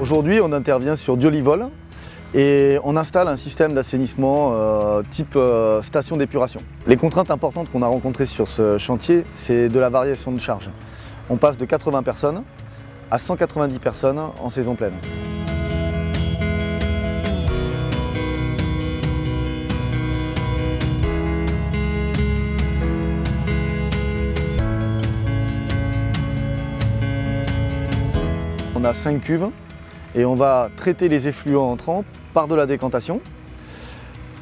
Aujourd'hui, on intervient sur Diolivol et on installe un système d'assainissement type station d'épuration. Les contraintes importantes qu'on a rencontrées sur ce chantier, c'est de la variation de charge. On passe de 80 personnes à 190 personnes en saison pleine. On a 5 cuves. Et on va traiter les effluents entrants par de la décantation.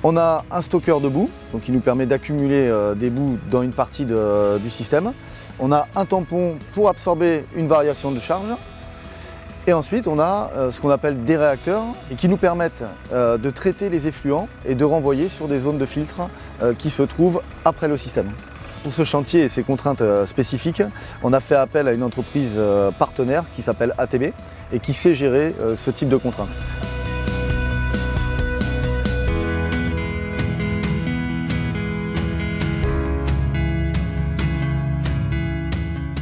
On a un stockeur de boue, donc qui nous permet d'accumuler des boues dans une partie du système. On a un tampon pour absorber une variation de charge. Et ensuite, on a ce qu'on appelle des réacteurs et qui nous permettent de traiter les effluents et de renvoyer sur des zones de filtre qui se trouvent après le système. Pour ce chantier et ses contraintes spécifiques, on a fait appel à une entreprise partenaire qui s'appelle ATB et qui sait gérer ce type de contraintes.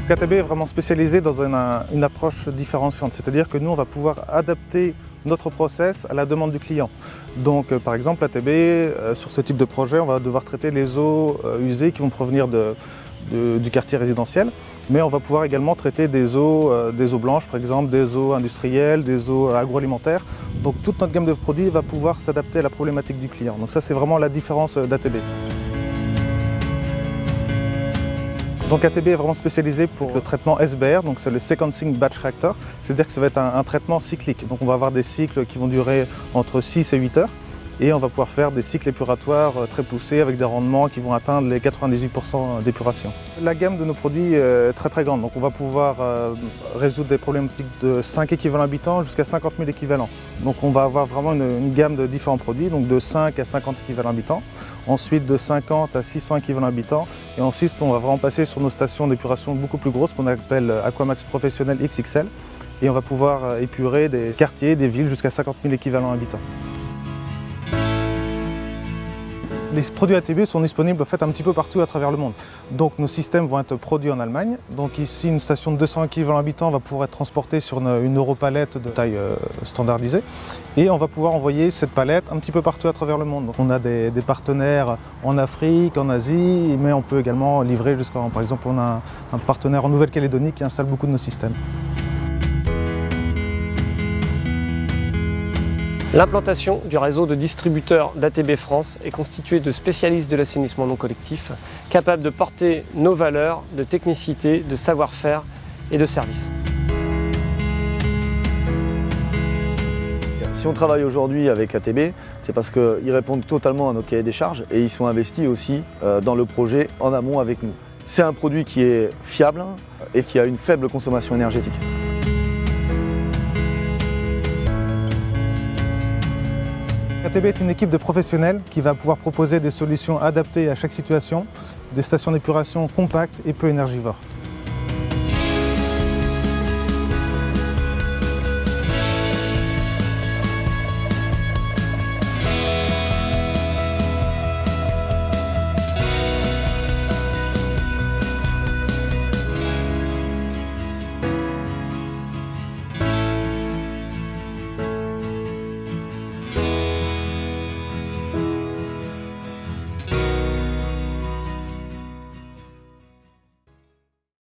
ATB est vraiment spécialisé dans une approche différenciante, c'est-à-dire que nous on va pouvoir adapter notre process à la demande du client. Donc par exemple ATB, sur ce type de projet, on va devoir traiter les eaux usées qui vont provenir du quartier résidentiel, mais on va pouvoir également traiter des eaux blanches, par exemple des eaux industrielles, des eaux agroalimentaires. Donc toute notre gamme de produits va pouvoir s'adapter à la problématique du client. Donc ça c'est vraiment la différence d'ATB. Donc ATB est vraiment spécialisé pour le traitement SBR, donc c'est le Sequencing Batch Reactor, c'est-à-dire que ça va être un traitement cyclique. Donc on va avoir des cycles qui vont durer entre 6 et 8 heures et on va pouvoir faire des cycles épuratoires très poussés avec des rendements qui vont atteindre les 98% d'épuration. La gamme de nos produits est très grande, donc on va pouvoir résoudre des problématiques de 5 équivalents habitants jusqu'à 50 000 équivalents. Donc on va avoir vraiment une gamme de différents produits, donc de 5 à 50 équivalents habitants, ensuite de 50 à 600 équivalents habitants, et ensuite on va vraiment passer sur nos stations d'épuration beaucoup plus grosses qu'on appelle Aquamax Professionnel XXL, et on va pouvoir épurer des quartiers, des villes jusqu'à 50 000 équivalents habitants. Les produits ATB sont disponibles en fait un petit peu partout à travers le monde. Donc nos systèmes vont être produits en Allemagne. Donc ici une station de 200 équivalents habitants va pouvoir être transportée sur une Europalette de taille standardisée. Et on va pouvoir envoyer cette palette un petit peu partout à travers le monde. Donc on a des partenaires en Afrique, en Asie, mais on peut également livrer jusqu'à, par exemple, on a un partenaire en Nouvelle-Calédonie qui installe beaucoup de nos systèmes. L'implantation du réseau de distributeurs d'ATB France est constituée de spécialistes de l'assainissement non collectif, capables de porter nos valeurs de technicité, de savoir-faire et de service. Si on travaille aujourd'hui avec ATB, c'est parce qu'ils répondent totalement à notre cahier des charges et ils sont investis aussi dans le projet en amont avec nous. C'est un produit qui est fiable et qui a une faible consommation énergétique. ATB est une équipe de professionnels qui va pouvoir proposer des solutions adaptées à chaque situation, des stations d'épuration compactes et peu énergivores.